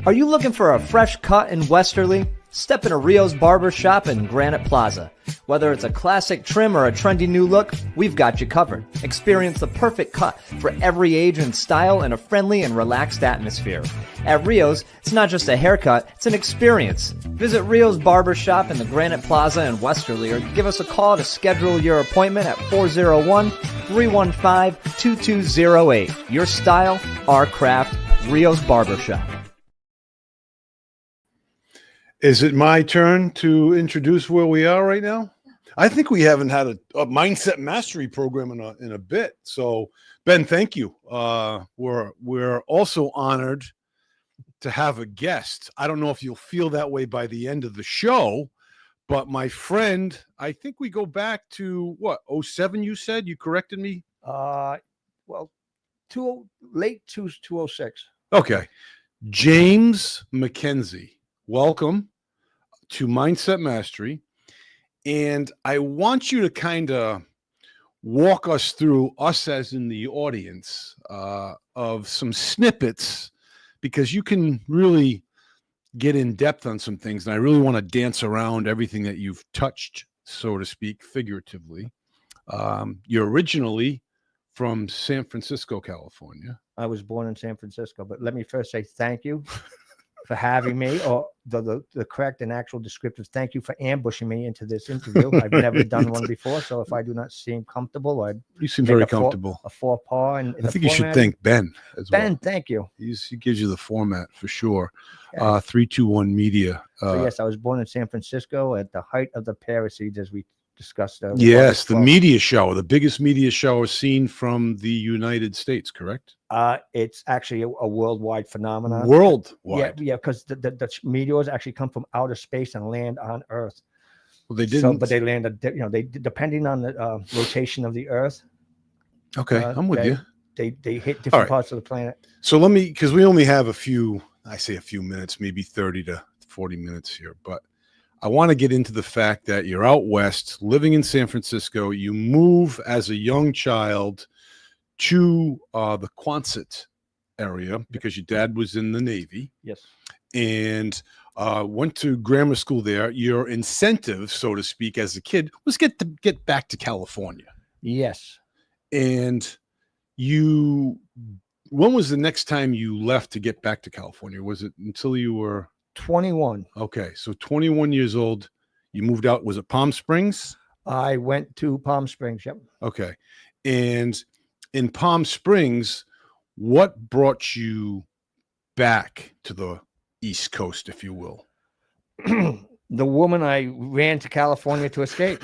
Are you looking for a fresh cut in Westerly? Step into Rio's Barber Shop in Granite Plaza. Whether it's a classic trim or a trendy new look, we've got you covered. Experience the perfect cut for every age and style in a friendly and relaxed atmosphere. At Rio's, it's not just a haircut, it's an experience. Visit Rio's Barber Shop in the Granite Plaza in Westerly or give us a call to schedule your appointment at 401-315-2208. Your style, our craft, Rio's Barber Shop. Is it my turn to introduce where we are right now? I think we haven't had a mindset mastery program in a bit. So, Ben, thank you. We're also honored to have a guest. I don't know if you'll feel that way by the end of the show, but my friend, I think we go back to what, 07 you said? You corrected me? Late 206. Okay. James McKenzie, welcome to Mindset Mastery. And I want you to kind of walk us through, us as in the audience, of some snippets, because you can really get in depth on some things. And I really want to dance around everything that you've touched, so to speak, figuratively. You're originally from San Francisco, California. I was born in San Francisco, but let me first say thank you for having me, or the correct and actual descriptive. Thank you for ambushing me into this interview. I've never done one before, so if I do not seem comfortable, you seem very comfortable. A faux pas. And I think you should thank Ben as well. Ben, thank you. He gives you the format for sure. 321 Media. So yes, I was born in San Francisco at the height of the Parasites, as we discussed. Yes, the media show, the biggest media show seen from the United States, correct? It's actually a worldwide phenomenon. Worldwide? Yeah, because the meteors actually come from outer space and land on Earth. Well, they didn't. But they landed, they depending on the rotation of the Earth. Okay, I'm with you. They hit different parts of the planet. So let me, because we only have a few minutes, maybe 30 to 40 minutes here, but I want to get into the fact that you're out west, living in San Francisco. You move as a young child to the Quonset area because your dad was in the Navy. Yes. And went to grammar school there. Your incentive, so to speak, as a kid was get back to California. Yes. And when was the next time you left to get back to California? Was it until you were 21? Okay, so 21 years old, you moved out. Was it Palm Springs? I went to Palm Springs. Yep. Okay, and in Palm Springs, what brought you back to the East Coast, if you will? The woman I ran to California to escape.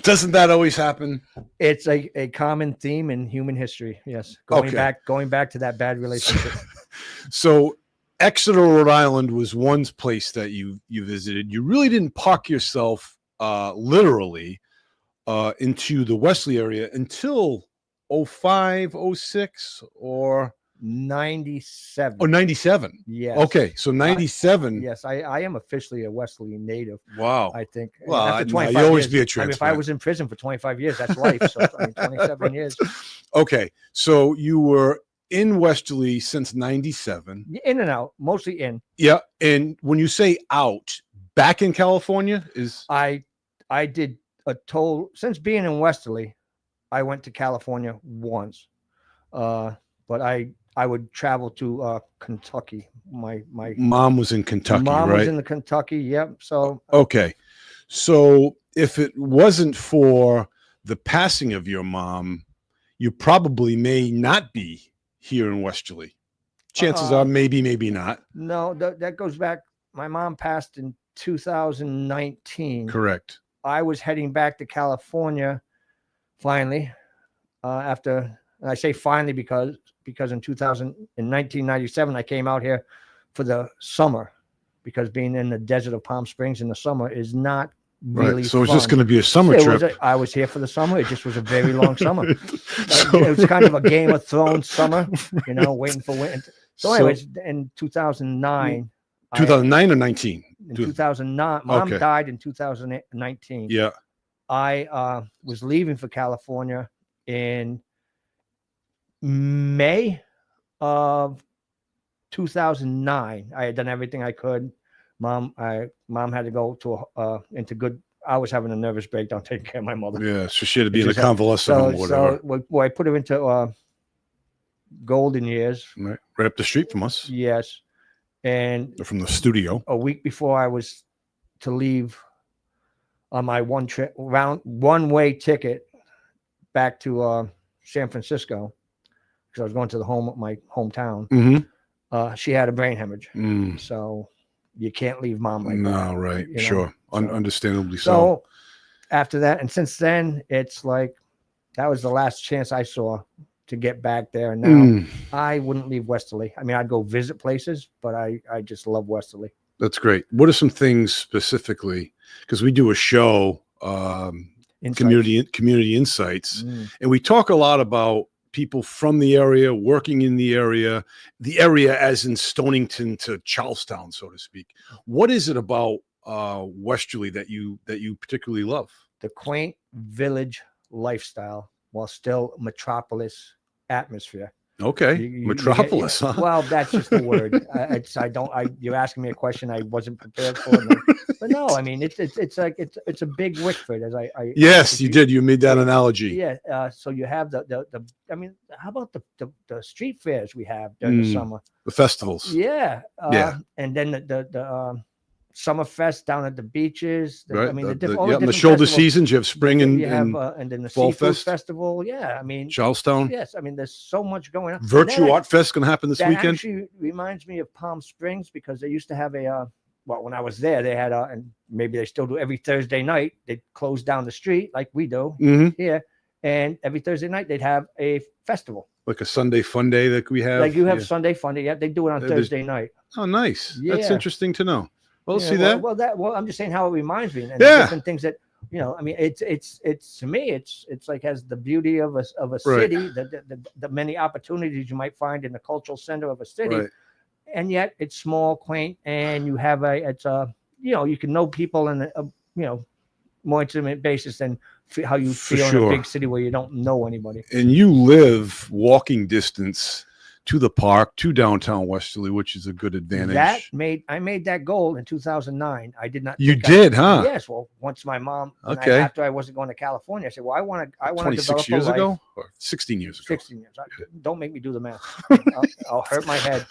Doesn't that always happen? It's a common theme in human history. Yes, going back to that bad relationship. So Exeter, Rhode Island was one place that you visited. You really didn't park yourself literally into the Westerly area until 05, 06, or 97. Oh, 97. Yes. Okay, so 97. Yes, I am officially a Wesleyan native. Wow. I think. Well, you always be a transplant. If I was in prison for 25 years, that's life. So 27 years. Okay, so you were in Westerly since 97. In and out, mostly in. Yeah, and when you say out, back in California is? I did a total, since being in Westerly, I went to California once. But I would travel to Kentucky. My mom was in Kentucky, mom right? was in the Kentucky, yep. So okay. So if it wasn't for the passing of your mom, you probably may not be here in Westerly. Chances are maybe not. No, that goes back. My mom passed in 2019. Correct. I was heading back to California finally after, and I say finally because in 1997 I came out here for the summer, because being in the desert of Palm Springs in the summer is not really so it's fun. just going to be a summer trip. I was here for the summer. It just was a very long summer. It was kind of a Game of Thrones summer, waiting for winter. So anyways, in 2009. 2009 or 19? In 2009. Mom died in 2019. Yeah. I was leaving for California in May of 2009. I had done everything I could. Mom had to go to into good. I was having a nervous breakdown taking care of my mother. Yeah, so she had to be in a Just convalescent home or whatever. well, I put her into golden years. Right up the street from us, Yes, and from the studio. a week before I was to leave on my one-way ticket back to San Francisco, because I was going to my hometown. Mm-hmm. She had a brain hemorrhage, Mm. so you can't leave mom like that. No, right, you know? sure, So- understandably so. So after that, and since then, it's like that was the last chance I saw to get back there. And now Mm, I wouldn't leave Westerly. I mean, I'd go visit places, but I just love Westerly. that's great. What are some things specifically? Because we do a show, Insights. community insights, Mm. and we talk a lot about people from the area, working in the area as in Stonington to Charlestown, so to speak. What is it about Westerly that you particularly love? The quaint village lifestyle while still metropolis atmosphere. Okay, You Metropolis, huh? Well, that's just the word. You're asking me a question I wasn't prepared for. But no, I mean, it's like it's a big Wickford, as I Yes, you did. You made that analogy. Yeah. So you have the I mean, how about the street fairs we have during the summer? The festivals. Yeah. Yeah. And then the summer fest down at the beaches. Right. I mean, the different shoulder festivals. seasons, you have spring and, you have and then the fall seafood fest. festival. Yeah. I mean, Charlestown. yes. I mean, there's so much going on. Virtue That- Art Fest going to happen this that weekend. actually reminds me of Palm Springs, because they used to have well, when I was there, they had and maybe they still do, every Thursday night, they'd close down the street like we do Mhm. here. And every Thursday night, they'd have a festival. Like a Sunday fun day that we have. Like you have Yeah. Sunday fun day. Yeah, they do it on Yeah, there's- Thursday night. Oh, nice. That's Yeah. interesting to know. Well, Yeah, see that? Well, I'm just saying how it reminds me. And Yeah. different things that, I mean, it's to me, it's like has the beauty of a Right. city, the many opportunities you might find in the cultural center of a city. Right. And yet it's small, quaint, and you have you can know people in a more intimate basis than how you For feel in sure. a big city where you don't know anybody. And you live walking distance to the park, to downtown Westerly, which is a good advantage. I made that goal in 2009. I did not. You think did, huh? Yes. Well, once my mom, Okay. after I wasn't going to California, I said, well, I want to develop 26 a years life. ago or 16 years ago. 16 years. Don't make me do the math. I'll hurt my head.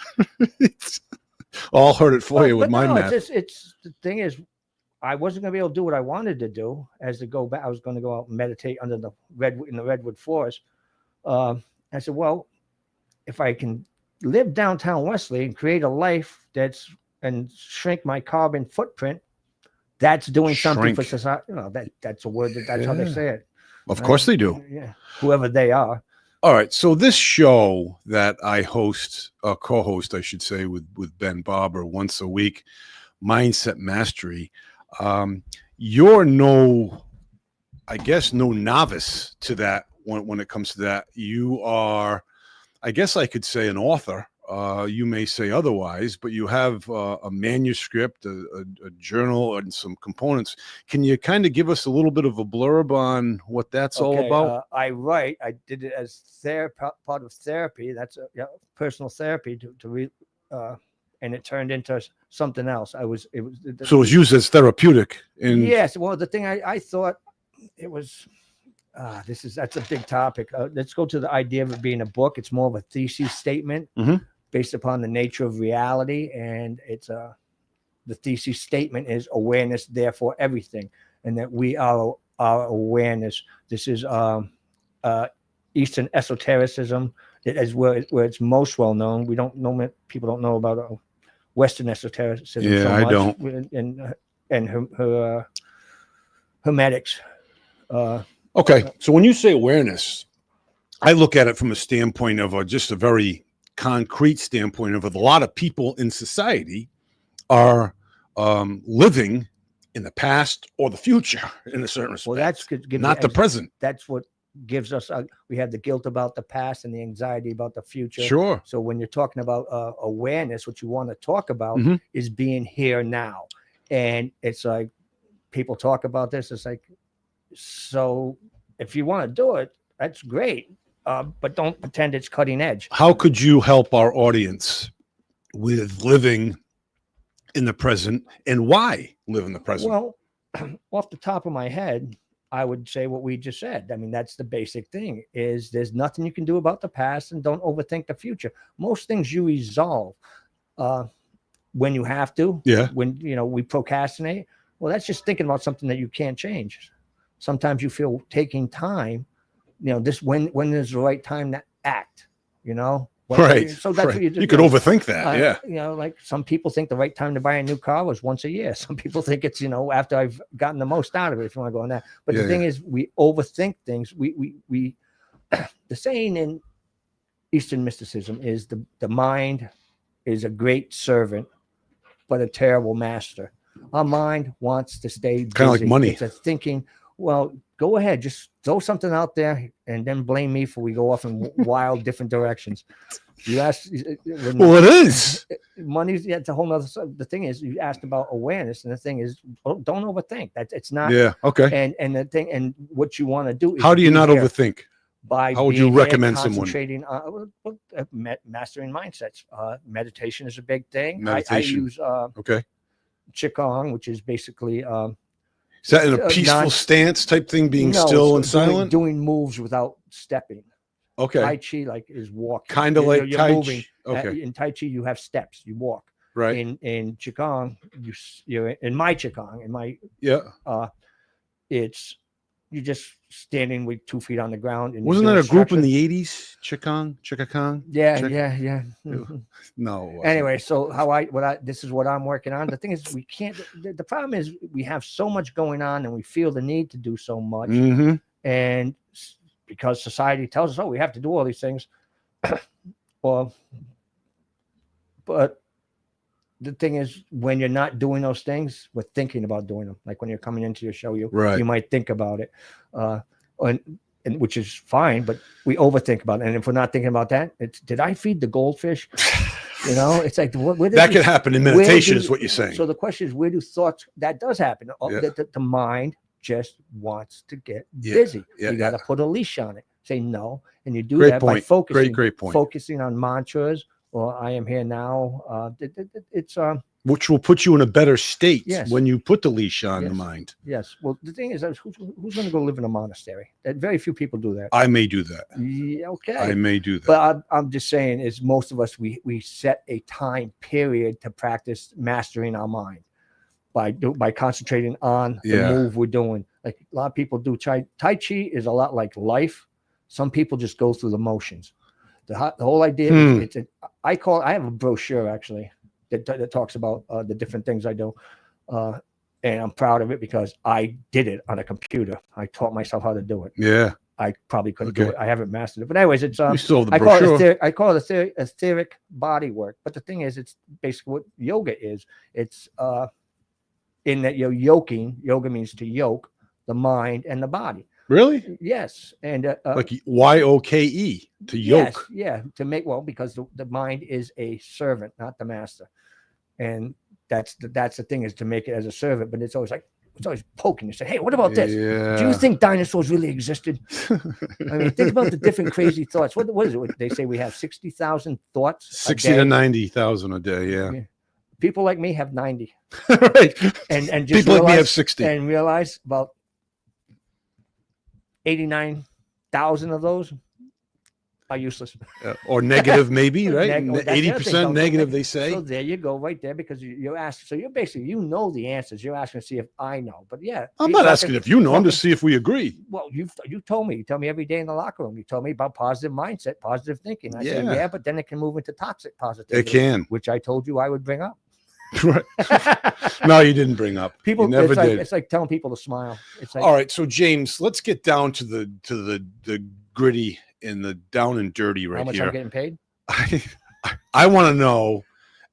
All heard it for you with But my no, math. it's the thing is, I wasn't going to be able to do what I wanted to do. As to go back, I was going to go out and meditate under the redwood forest. I said, well, if I can live downtown Westerly and create a life and shrink my carbon footprint, that's doing something for Shrink. society. That's a word that's how they Yeah. say it. Of course they do. Yeah, whoever they are. All right. So this show that I host, co-host, I should say, with Ben Barber once a week, Mindset Mastery. You're no novice to that when it comes to that. You are, I guess I could say, an author. You may say otherwise, but you have a manuscript, a journal, and some components. Can you kind of give us a little bit of a blurb on what that's all about? I write. I did it as part of therapy. That's personal therapy and it turned into something else. So it was used as therapeutic. Yes. Well, the thing I thought it was. That's a big topic. Let's go to the idea of it being a book. It's more of a thesis statement based upon the nature of reality, and it's the thesis statement is awareness, therefore everything, and that we are our awareness. This is Eastern esotericism. It is where it's most well known. We don't know, people don't know about Western esotericism. Yeah, so I much. don't. And her hermetics. Okay, so when you say awareness, I look at it from a standpoint of just a very concrete standpoint of a lot of people in society are living in the past or the future in a certain respect. Well, that's good. Not the present. That's what gives us. We have the guilt about the past and the anxiety about the future. Sure. So when you're talking about awareness, what you want to talk about is being here now, and it's like people talk about this. It's like, so if you want to do it, that's great. but don't pretend it's cutting edge. How could you help our audience with living in the present, and why live in the present? Well, off the top of my head, I would say what we just said. I mean, that's the basic thing: is there's nothing you can do about the past, and don't overthink the future. Most things you resolve when you have to. Yeah. When we procrastinate. Well, that's just thinking about something that you can't change. Sometimes you feel taking time. This when is the right time to act. Right. So that's what you do. You could overthink that. Yeah. Like some people think the right time to buy a new car was once a year. Some people think it's, after I've gotten the most out of it, if you want to go on that. But the thing is, we overthink things. We the saying in Eastern mysticism is the mind is a great servant, but a terrible master. Our mind wants to stay busy. Kind of like money. It's a thinking, well, go ahead, just throw something out there and then blame me for we go off in wild different directions. You asked, well, it is. Money's it's a whole nother. The thing is, you asked about awareness, and the thing is, don't overthink. That it's not. Yeah. Okay. And the thing, and what you want to do is, how do you not overthink? By how would you recommend someone concentrating on mastering mindsets? Meditation is a big thing. Meditation. I use okay. Qigong, which is basically is that in a peaceful stance type thing, being still and silent, doing moves without stepping. Okay. Tai Chi is walking, kind of like you're Tai moving. Chi. Okay. In Tai Chi you have steps, you walk. Right. In Qigong, you're in my Qigong, it's you just standing with 2 feet on the ground. And wasn't that a group in the 80s? Qigong? Yeah. No. Anyway, so this is what I'm working on. The thing is, we can't. The problem is we have so much going on, and we feel the need to do so much, and because society tells us, oh, we have to do all these things. Well, but the thing is, when you're not doing those things, we're thinking about doing them. Like when you're coming into your show, you might think about it, and which is fine, but we overthink about it. And if we're not thinking about that, did I feed the goldfish? It's like that could happen in meditation, is what you're saying. So the question is, where do thoughts? That does happen. The mind just wants to get busy. You got to put a leash on it. Say no, and you do that by focusing. Great point. Focusing on mantras, or I am here now. It's which will put you in a better state yes. when you put the leash on the mind. Yes. Well, the thing is, who's going to go live in a monastery? Very few people do that. I may do that. Yeah, okay. I may do that. But I'm just saying, is most of us we set a time period to practice mastering our mind by concentrating on the move we're doing. Like a lot of people do. Tai Chi is a lot like life. Some people just go through the motions. The whole idea is I have a brochure actually that talks about the different things I do. And I'm proud of it because I did it on a computer. I taught myself how to do it. Yeah. I probably couldn't do it. I haven't mastered it. But anyways, it's you still have the brochure. I call it etheric body work. But the thing is, it's basically what yoga is. It's in that you're yoking. Yoga means to yoke the mind and the body. Really? Yes. And like Y-O-K-E, to yoke. Yes, to make because the mind is a servant, not the master. And that's the thing, is to make it as a servant. But it's always poking. You say, hey, what about this? Yeah. Do you think dinosaurs really existed? I mean, think about the different crazy thoughts. What is it? They say we have 60,000 thoughts. 60 to 90,000 a day. Yeah. People like me have 90. Right. And just people like me have 60. And realize about 89,000 of those are useless. Or negative, maybe, right? 80% negative, they say. So there you go, right there, because you're asking. So you're basically, the answers. You're asking to see if I know. But yeah, I'm not asking if you know. I'm just see if we agree. Well, you told me. You tell me every day in the locker room. You told me about positive mindset, positive thinking. I said, but then it can move into toxic positivity. It can, which I told you I would bring up. Right. No, you didn't bring up. People you never did. It's like telling people to smile. It's like, all right. So James, let's get down to the gritty and the down and dirty right here. How much I'm getting paid? I want to know,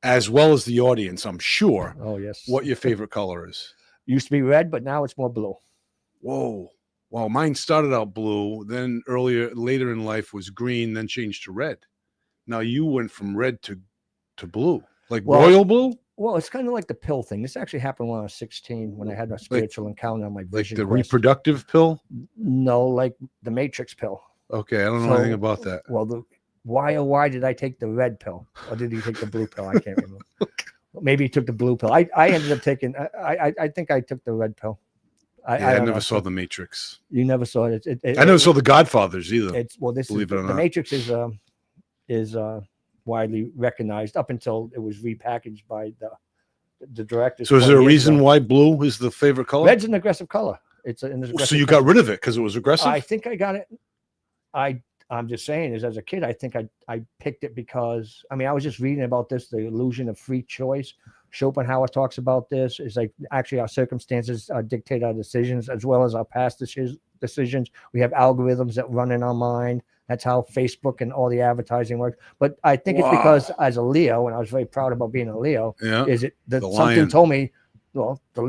as well as the audience, I'm sure. Oh yes. What your favorite color is? Used to be red, but now it's more blue. Whoa. Well, mine started out blue, then later in life was green, then changed to red. Now you went from red to blue, like royal blue. Well, it's kind of like the pill thing. This actually happened when I was 16, when I had a spiritual encounter on my vision. Like the reproductive pill? No, like the Matrix pill. Okay, I don't know So- anything about that. Well, why did I take the red pill, or did he take the blue pill? I can't remember. Maybe he took the blue pill. I ended up taking. I think I took the red pill. Yeah, I don't never know. saw The Matrix. You never saw it. I never saw The Godfathers either. It's well. This Believe is it or the not. Matrix is widely recognized up until it was repackaged by the directors. So is there a 20 years reason ago. why blue is the favorite color? Red's an aggressive color? It's an aggressive So you color. got rid of it because it was aggressive? I think I got it. I'm just saying is as a kid, I think I picked it because I was just reading about this, the illusion of free choice. Schopenhauer talks about this. Is like actually our circumstances dictate our decisions as well as our past decisions. We have algorithms that run in our mind. That's how Facebook and all the advertising works. But I think it's because as a Leo, and I was very proud about being a Leo, Yeah. is it that The something lion. told me, well, the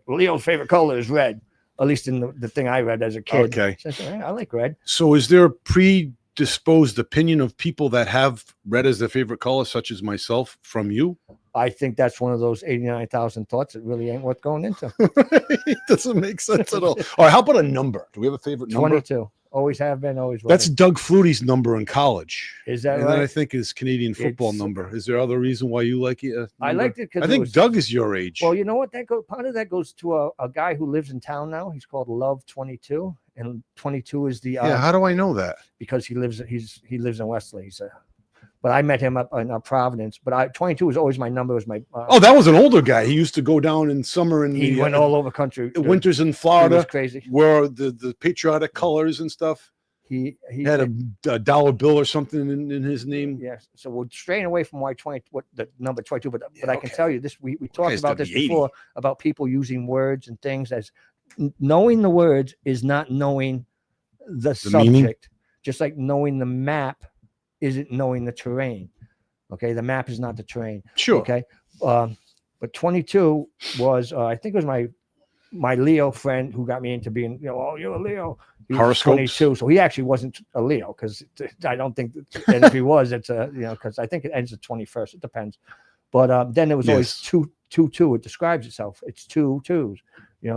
Leo's favorite color is red. At least in the thing I read as a kid. Okay. So I said, I like red. So is there a predisposed opinion of people that have red as their favorite color, such as myself, from you? I think that's one of those 89,000 thoughts that really ain't worth going into. It doesn't make sense at all. All right, how about a number? Do we have a favorite number? 22. Always have been, always will. That's Doug Flutie's number in college. Is that And then I right? think his Canadian football It's- number. Is there other reason why you like it? I liked it because I think Doug is your age. Well, you know what? Part of that goes to a guy who lives in town now. He's called Love 22, and 22 is the yeah, how do I know that? because he lives in Wesley. But I met him up in Providence. But 22 was always my number. Was my Oh, that was an older guy. He used to go down in summer in he the went all over country. winters in He was Florida, crazy. where the patriotic colors and stuff. He He had a dollar bill or something in his name. Yes. So we're straying away from why 20, what the number 22, but Yeah, I can okay. tell you this, we talked guy's about gotta this be 80. before about people using words and things as knowing the words is not knowing the meaning? subject, just like knowing the map isn't knowing the terrain. Okay. The map is not the terrain. Sure. Okay. But 22 was, I think it was my Leo friend who got me into being, oh, you're a Leo. He was Horoscopes? 22, so he actually wasn't a Leo because I don't think, and if he was, it's because I think it ends the 21st. It depends. But then there was always Yes. two. It describes itself. It's two twos.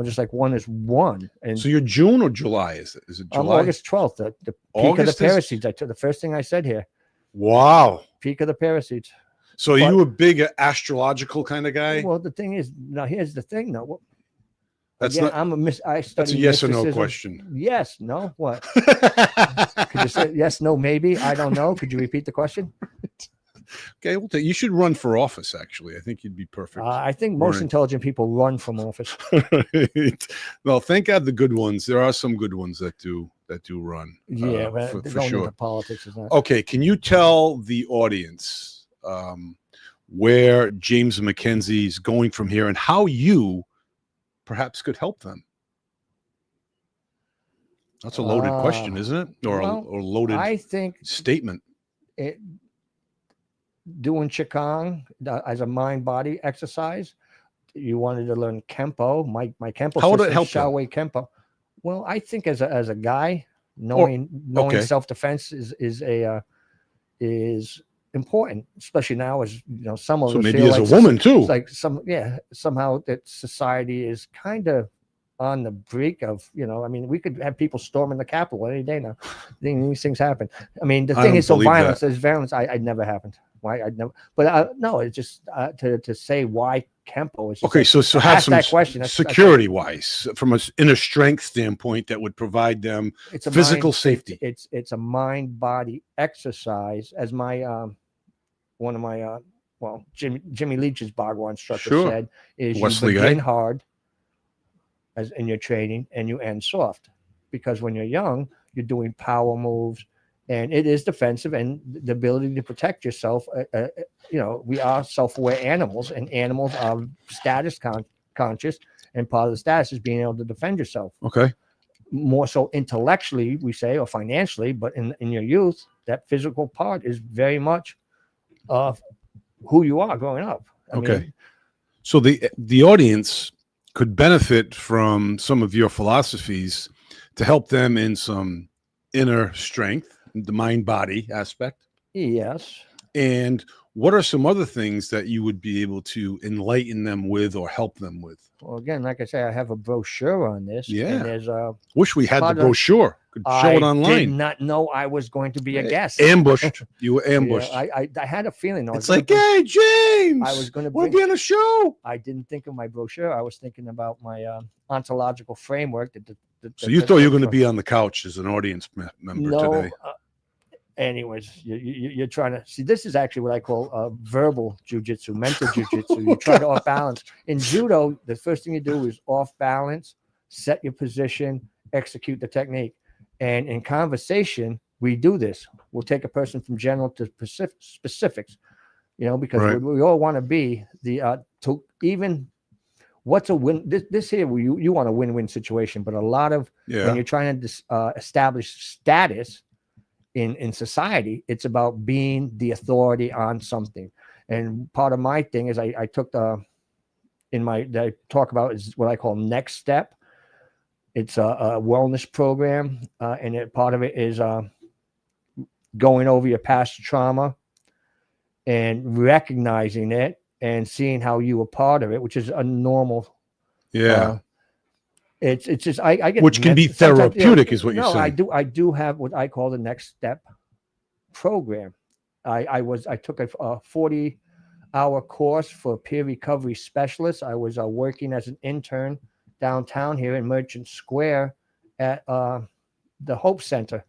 Just like one is one. And So you're June or July? Is it July? August 12th, the peak August of is- the Parasites. I took the first thing I said here. Wow. Peak of the Parasites. So are you a big astrological kind of guy? Well, the thing is, now here's the thing. Now, That's again, not. I study That's a yes or no mysticism. question. Yes, no, what? Could you say yes, no, maybe? I don't know. Could you repeat the question? Okay, you should run for office. Actually, I think you'd be perfect. I think most Right. intelligent people run from office. Well, thank God the good ones. There are some good ones that do run. Yeah, but for going sure. into politics is not. Okay, can you tell the audience where James McKenzie is going from here and how you perhaps could help them? That's a loaded question, isn't it? Or well, a loaded I think statement. doing Qigong as a mind-body exercise. You wanted to learn Kempo. My Kempo How would it system, help them? Shaowei Kempo. Well, I think as a guy, knowing okay. self-defense is important, especially now as some of So us maybe feel as like a woman too. it's like somehow that society is kind of on the brink of we could have people storming the Capitol any day now. These things happen. I mean, the I thing don't is, so believe violence. that. There's violence. I'd never happened. Why? I'd never. But no, it's just to say why Kempo is just Okay, like, so have ask some that question. That's- security wise from an inner strength standpoint that would provide them it's a physical mind- safety. It's a mind body exercise, as my one of my Jimmy Leach's Bhagwan instructor Sure. said, is Wesley you guy. begin hard as in your training and you end soft, because when you're young you're doing power moves and it is defensive, and the ability to protect yourself. We are self-aware animals, and animals are status conscious, and part of the status is being able to defend yourself. Okay. More so intellectually, we say, or financially, but in your youth, that physical part is very much of who you are growing up. I Okay. mean, So the audience could benefit from some of your philosophies to help them in some inner strength, the mind body aspect. yes. And what are some other things that you would be able to enlighten them with or help them with? Well, again, like I say, I have a brochure on this. Yeah. And there's Wish we had the Part of- brochure. Could show it I did online. not know I was going to be a Hey, guest. Ambushed. You were Yeah, ambushed. I had a feeling. I was It's gonna like, bring- hey, James. I was going to we'll bring. be on a show. I didn't think of my brochure. I was thinking about my ontological framework. So you thought you were going to be on the couch as an audience member no. today. Anyways, you're trying to see. This is actually what I call verbal jujitsu, mental jujitsu. You try to off balance. In judo, the first thing you do is off balance, set your position, execute the technique. And in conversation, we do this. We'll take a person from general to specifics, because Right. we all want to be to even what's a win. This here, you want a win-win situation, but a lot of Yeah. when you're trying to establish status in society, it's about being the authority on something. And part of my thing is I took that I talk about is what I call Next Step. It's a wellness program, and part of it is going over your past trauma and recognizing it and seeing how you were part of it, which is a normal. Yeah. It's just I get Which can be sometimes- therapeutic is what you're no, saying. I do have what I call the Next Step program. I took a 40-hour course for peer recovery specialist. I was working as an intern downtown here in Merchant Square at the Hope Center,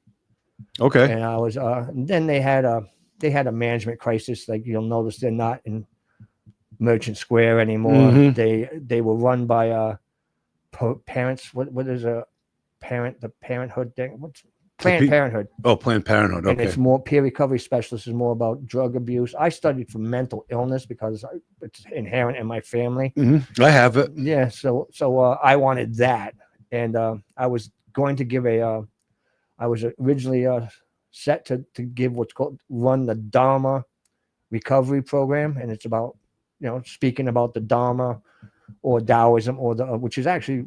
Okay. and I was then they had a management crisis. Like you'll notice, they're not in Merchant Square anymore. Mhm. They were run by parents. What is a parent? The parenthood thing. What's Planned Parenthood? Oh, Planned Parenthood. And Okay. it's more peer recovery specialist is more about drug abuse. I studied for mental illness because it's inherent in my family. I have it. Yeah, so I wanted that, and I was going to give I was originally set to give what's called run the Dharma recovery program, and it's about speaking about the Dharma or Taoism or which is actually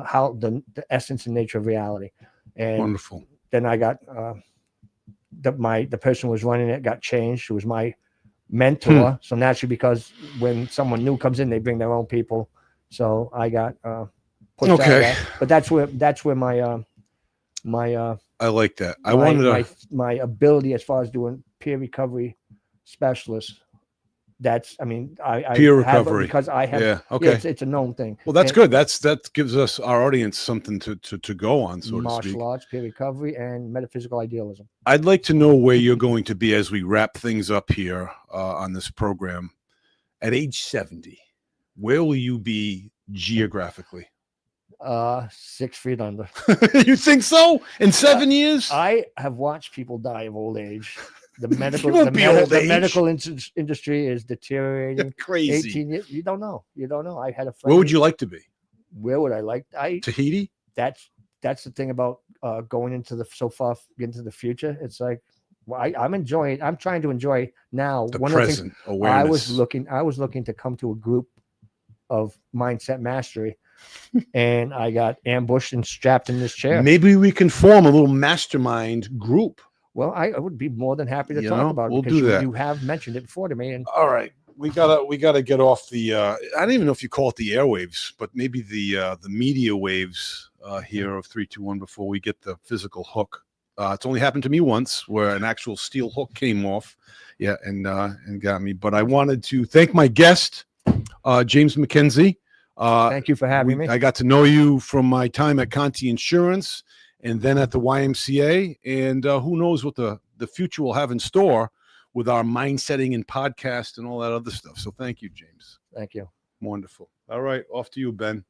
how the essence and nature of reality. And Wonderful. then I got the person who was running it got changed. She was my mentor. So naturally, because when someone new comes in, they bring their own people. So I got pushed out of Okay. that. But that's where my I like that. I wanted to. my ability as far as doing peer recovery specialist. That's I Peer have it recovery. because I have Yeah. Okay. it's a known thing. Well, that's And good. That gives us our audience something to go on, so to martial speak. arts, peer recovery, and metaphysical idealism. I'd like to know where you're going to be as we wrap things up here on this program. At age 70, where will you be geographically? 6 feet under. You think so? In 7 years? I have watched people die of old age. The medical, You won't be old the age. medical industry is deteriorating. Crazy. 18 years, you don't know. I had a friend. Where would you like to be? Where would I like? Tahiti? That's the thing about going into into the future. It's like I'm enjoying. I'm trying to enjoy now. The One of the things present awareness. I was looking to come to a group of mindset mastery, and I got ambushed and strapped in this chair. Maybe we can form a little mastermind group. Well, I would be more than happy to You talk know, about it we'll because do that. you have mentioned it before to me. And All right. We gotta get off the I don't even know if you call it the airwaves, but maybe the media waves here of 321 before we get the physical hook. It's only happened to me once where an actual steel hook came off, and got me. But I wanted to thank my guest, James McKenzie. thank you for having me. I got to know you from my time at Conti Insurance and then at the YMCA, and who knows what the future will have in store with our mind setting and podcast and all that other stuff. So thank you, James. Thank you. Wonderful. All right, off to you, Ben.